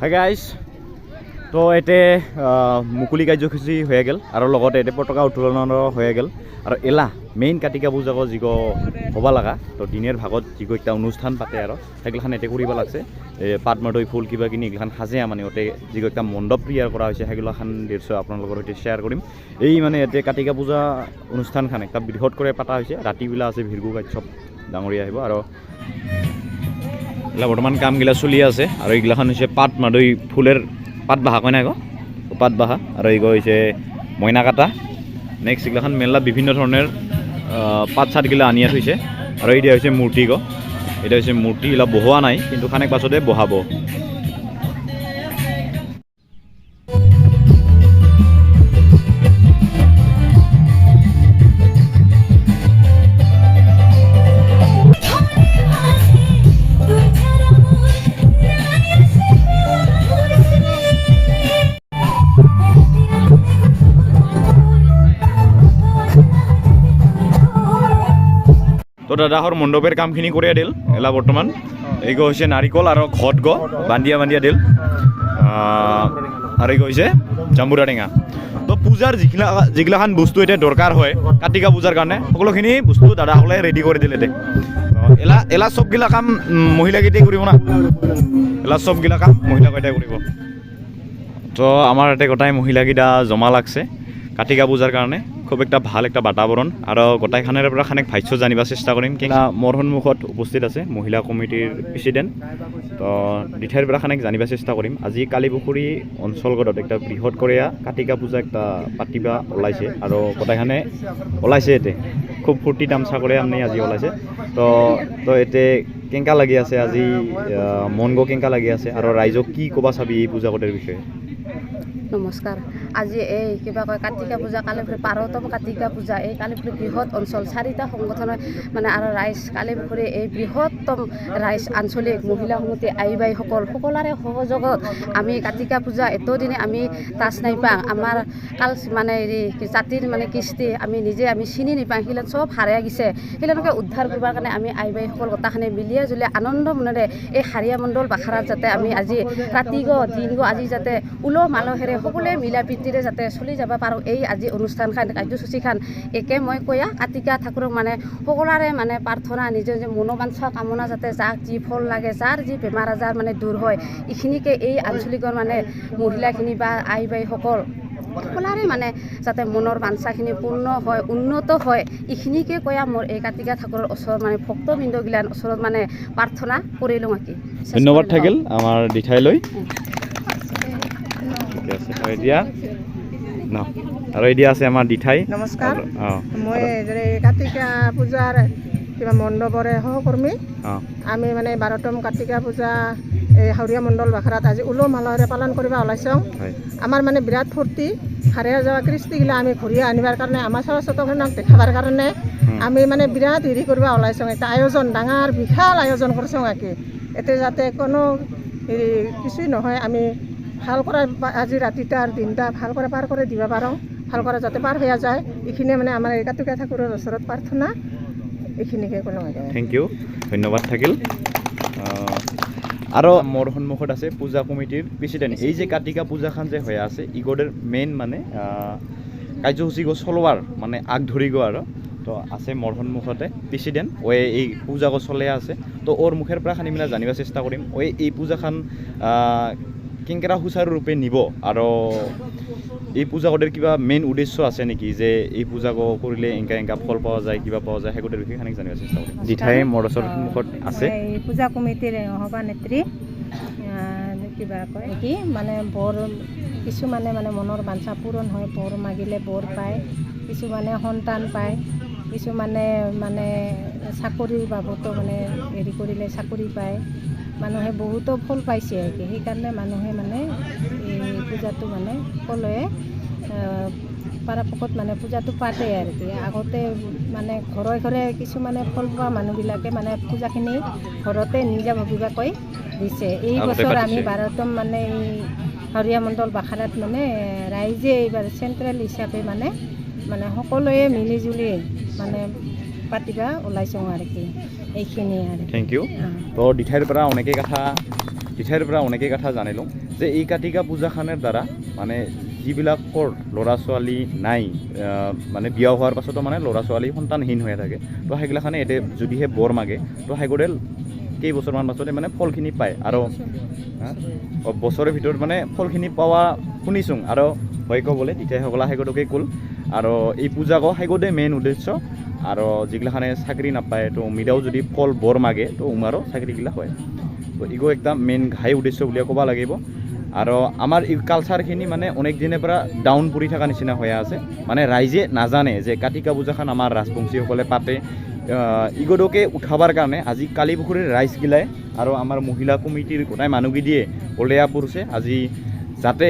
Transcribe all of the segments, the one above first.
hi guys তো এতে মুকলি কাৰ্যসূচী হৈ গ'ল আৰু লগতে এতে পতাকা উত্তোলনৰ হৈ গ'ল আৰু এলা মেইন কাতিকা পূজাক যিগো হ'ব লগা তো দিনেৰ ভাগত যিগো একটা অনুষ্ঠান পাতে আৰু সেইগিলাখান এতে কৰিব লাগছে পাত মাদৈ ফুল কিবা কিনি এইগিলাখান সাজে মানে ওতে যিগো একটা মণ্ডপ তৈয়াৰ কৰা হৈছে সেইগিলাখান দৃশ্য আপোনালোকৰ সৈতে শ্বেয়াৰ কৰিম এই মানে এতে কাতিকা পূজা অনুষ্ঠানখান একটা বৃহৎ কৰে পাতা হৈছে ৰাতিবেলা আছে ভিৰগু কাশ্যপ ডাঙৰীয়া আহিব আৰু এলা বৰ্তমান কামগিলা চলি আছে আৰু এইগিলাখান হৈছে পাত মাদৈ ফুলেৰ পাত বাহা কয় না গো পাত বাহা আৰু এইগো হৈছে মইনা কাটা নেক্সট এগুলাখান মেলা বিভিন্ন ধৰনেৰ পাত চাতগিলা আনিয়া থৈছে আৰু এইটা হৈছে মূৰ্তি গো এটা হৈছে মূৰ্তি এলা বহোৱা নাই কিন্তু খানেক পাছতে বহাব তো দাদাহর মণ্ডপের কামখিনি করে দিল এলা বর্তমান এইগো হচ্ছে নারিকল আর ঘট গো বান্ধিয়া বান্ধিয়া দিল আর এইগো হচ্ছে জাম্বুরা টেঙা তো পূজার যেগিলাখান বস্তু এটা দরকার হয় কাতিকা পূজার কারণে সকলখিনি বস্তু দাদাসকলে রেডি করে দিলে দে এলা এলা সবগিলা কাম মহিলাকেইটাই কৰিব না এলা সবগিলা কাম মহিলাকেইটাই কৰিব তো আমাৰ এতে গোটাই মহিলাকেইটা জমা লাগছে কাতিকা পূজাৰ কাৰণে খুব একটা ভাল একটা বাতাবৰণ আৰ গোটাইখানেৰ পৰা খানেক ভাষ্য জানিবা চেষ্টা কৰিম কিনা মোৰ সন্মুখত উপস্থিত আছে মহিলা কমিটিৰ প্ৰেসিডেন্ট তো দিঠাইৰ পৰা খানেক জানিবা চেষ্টা কৰিম আজি কালীপুখুৰী অঞ্চলগত একটা বৃহৎ কৰে কাতিকা পূজা একটা পাতিবা ওলাইছে আৰু গোটাইখানে ওলাইছে এতে খুব ফূৰ্তি তামচা করে আমি আজি ওলাইছে তো তো এতে কেঙ্কা লাগি আছে আজি মন গো কেঙ্কা লাগি আছে আৰু ৰাইজক কি কবা চাবি এই পূজাকতেৰ বিষয়ে নমস্কাৰ আজি এই কিবা কয় কাতিকা পূজা কালীপুখুৰী 12তম কাতিকা পূজা এই কালীপুখুৰী বৃহৎ অঞ্চল 4টা সংগঠনৰ মানে আৰু ৰাইজ কালীপুখুৰী এই বৃহত্তম ৰাইজ আঞ্চলিক মহিলা সমিতি আইবাইসকল সকলোৰে সহযোগত আমি কাতিকা পূজা এতদিনে আমি তাচ নাই পাওঁ আমাৰ কাল মানে জাতিৰ মানে কৃষ্টি আমি নিজে আমি চিনি নাপাওঁ সেইবিলাক চব হাৰাই গৈছে সেইবিলাকে উদ্ধাৰ কৰিবৰ কাৰণে আমি আইবাইসকল গোটাখানে মিলিয়ে জুলিয়ে আনন্দ মনেৰে এই হাৰিয়া মণ্ডল বাখাৰাত যাতে আমি আজি ৰাতিগো দিনগো আজি যাতে উলহ মালহেৰে সকলোৱে মিলা প্ৰীতিৰে যাতে চলি যাব পাৰোঁ এই আজি অনুষ্ঠানখান কাৰ্যসূচীখান একে মই কয়া কাতিকা ঠাকুৰক মানে সকলোৰে মানে প্ৰাৰ্থনা নিজৰ যে মনোবাঞ্ছা কামনা যাতে যাক যি ফল লাগে যাৰ যি বেমাৰ আজাৰ মানে দূৰ হয় এইখিনিকে এই আঞ্চলিকৰ মানে মহিলাখিনি বা আই বাইসকল সকলোৰে মানে যাতে মনৰ বাঞ্ছাখিনি পূৰ্ণ হয় উন্নত হয় এইখিনিকে কয়া মোৰ এই কাতিকা ঠাকুৰৰ ওচৰত মানে ভক্তবৃন্দগিলাৰ ওচৰত মানে প্ৰাৰ্থনা কৰি লওঁ কি ধন্যবাদ থাকিল আমাৰ দিঠাইলৈ এতিয়া ন আৰু এতিয়া আছে আমাৰ দিঠাই নমস্কাৰ মই কাতিকা পূজাৰ কিবা মণ্ডপৰে সহকৰ্মী আমি মানে 12তম কাতিকা পূজা এই হাউৰীয়া মণ্ডল বাখাৰাত আজি উলহ মালহেৰে পালন কৰিব ওলাইছোঁ আমাৰ মানে বিৰাট ফূৰ্তি হাৰিয়া যোৱা কৃষ্টিগিলা আমি ঘূৰি আনিবাৰ কাৰণে আমাৰ সৰস্বতীখনক দেখাবৰ কাৰণে আমি মানে বিৰাট হেৰি কৰিব ওলাইছোঁ এটা আয়োজন ডাঙৰ বিশাল আয়োজন কৰিছোঁ আঁকি এতিয়া যাতে কোনো হেৰি কিছুই নহয় আমি ভাল কৰা আজি ৰাতিটা আৰু দিনটা ভাল কৰে পাৰ কৰি দিব পাৰোঁ ভাল কৰে যাতে পাৰ হৈ যায় এইখিনিয়ে মানে আমাৰ এই কাতিকা ঠাকুৰৰ ওচৰত প্ৰাৰ্থনা এইখিনিকে ক'লোঁ থেংক ইউ ধন্যবাদ থাকিল আৰু মোৰ সন্মুখত আছে পূজা কমিটিৰ প্ৰেসিডেন্ট এই যে কাতিকা পূজাখান যে হৈ আছে ইগোডেৰ মেইন মানে কাৰ্যসূচী গো চলোৱাৰ মানে আগ ধৰি গো আৰু তো আছে মোৰ সন্মুখতে প্ৰেসিডেন্ট ওই এই পূজা গো চলে আছে তো ওৰ মুখেৰ পৰা খানি মিলা জানিবা চেষ্টা কৰিম ওই এই পূজাখান কেংকেৰা সুচাৰুৰূপে নিব আৰু এই পূজাকোটেৰ কিবা মেইন উদ্দেশ্য আছে নেকি যে এই পূজা কৰিলে এংকা এংকা ফল পোৱা যায় কিবা পোৱা যায় সেইকোটেৰ বিষয়ে খানিক জানিব চেষ্টা কৰিম দিঠাই মোৰ সন্মুখত আছে এই পূজা কমিটিৰ সভানেত্ৰী কিবা কয় কি মানে বৰ কিছুমানে মানে মনৰ বাঞ্ছা পূৰণ হয় বৰ মাগিলে বৰ পায় কিছুমানে সন্তান পায় কিছুমানে মানে চাকৰিৰ বাবতো মানে হেৰি কৰিলে চাকৰি পায় মানুহে বহুতো ফল পাইছে আৰু কি সেইকাৰণে মানুহে মানে এই পূজাটো মানে সকলোৱে পৰাপক্ষত মানে পূজাটো পাতে আৰু কি আগতে মানে ঘৰে ঘৰে কিছুমানে ফল পোৱা মানুহবিলাকে মানে পূজাখিনি ঘৰতে নিজাববীয়াকৈ দিছে এই বছৰ আমি 12তম মানে এই হাউৰীয়া মণ্ডল বাখাৰাত মানে ৰাইজে এইবাৰ চেণ্ট্ৰেল হিচাপে মানে মানে সকলোৱে মিলি জুলি মানে পাতিবা ওলাইছোঁ আৰু কি এইখিনি আৰু থ্যাংক ইউ তো দিঠাইৰ পৰা অনেকেই কথা ইঠাইৰ পৰা অনেকেই কথা জানিলোঁ যে এই কাতিকা পূজাখনৰ দ্বাৰা মানে যিবিলাকৰ ল'ৰা ছোৱালী নাই মানে বিয়া হোৱাৰ পাছতো মানে ল'ৰা ছোৱালী সন্তানহীন হৈ থাকে তো সেইগিলাখানে এতিয়া যদিহে বৰ মাগে তো সেইগোৰে কেইবছৰমান পাছতে মানে ফলখিনি পায় আৰু বছৰৰ ভিতৰত মানে ফলখিনি পোৱা শুনিছোঁ আৰু হয় ক'বলৈ তেতিয়াই সকলা সেইগোটকে ক'ল আৰু এই পূজাকো সেইগোটে মেইন উদ্দেশ্য আৰু যিগিলাখানে চাকৰি নাপায় তো উমিদাও যদি ফল বৰ মাগে তো উমাৰো চাকৰিগিলা হয় তো ইগো একদম মেইন ঘাই উদ্দেশ্য বুলিয়ে ক'ব লাগিব আৰু আমাৰ এই কালচাৰখিনি মানে অনেক দিনৰ পৰা ডাউন পৰি থকা নিচিনা হৈ আছে মানে ৰাইজে নাজানে যে কাতিকা পূজাখন আমাৰ ৰাজবংশীসকলে পাতে ইগোডকে উঠাবৰ কাৰণে আজি কালিপুখুৰীৰ ৰাইজগিলাই আৰু আমাৰ মহিলা কমিটিৰ গোটাই মানুহগিদিয়ে ওলেয়া পৰছে আজি যাতে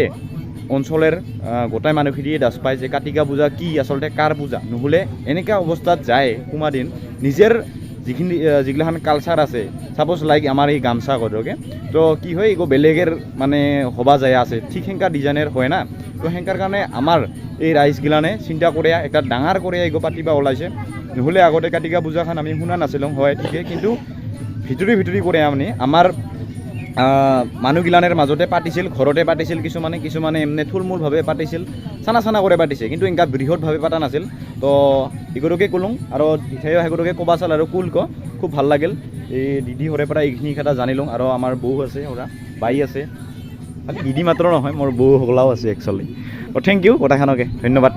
অঞ্চলেৰ গোটাই মানুহখিনিয়ে দাস পায় যে কাতিকা পূজা কি আসলতে কাৰ পূজা নহ'লে এনেকুৱা অৱস্থাত যায় কোনোদিন নিজের যিগিলাখান কালচার আছে সাপোজ লাইক আমার এই গামছা কদকে তো কি হয় এগো বেলেগের মানে হবা যায় আছে ঠিক সেঙ্কা ডিজাইনের হয় না তো সেঙ্কার কারণে আমার এই রাইজগিলানে চিন্তা করে একটা ডাঙৰ করে এগো পাতিবা ওলাইছে নহ'লে আগতে কাতিকা পূজাখন আমি শুনা নাছিলোঁ হয় ঠিকে কিন্তু ভিতৰি কৰে আমি আমাৰ মানুহগিলানেৰ মাজতে পাতিছিল ঘৰতে পাতিছিল কিছুমানে এমনি থুলমূলভাৱে পাতিছিল চানা কৰে পাতিছে কিন্তু এনেকুৱা বৃহৎভাৱে পাতা নাছিল তো এগুলোকে কলুং আৰু দিঠাইও সেগুলোকে ক'বা চাল আৰু কুল খুব ভাল লাগিল এই দিদি হৰে পৰা এইখিনি কথা জানিলোঁ আৰু আমাৰ বৌ আছে ওৰা বাই আছে খালি দিদি মাত্ৰ নহয় মোৰ বৌ সকলাও আছে একচুৱেলি তো থেংক ইউ কথাখনকে ধন্যবাদ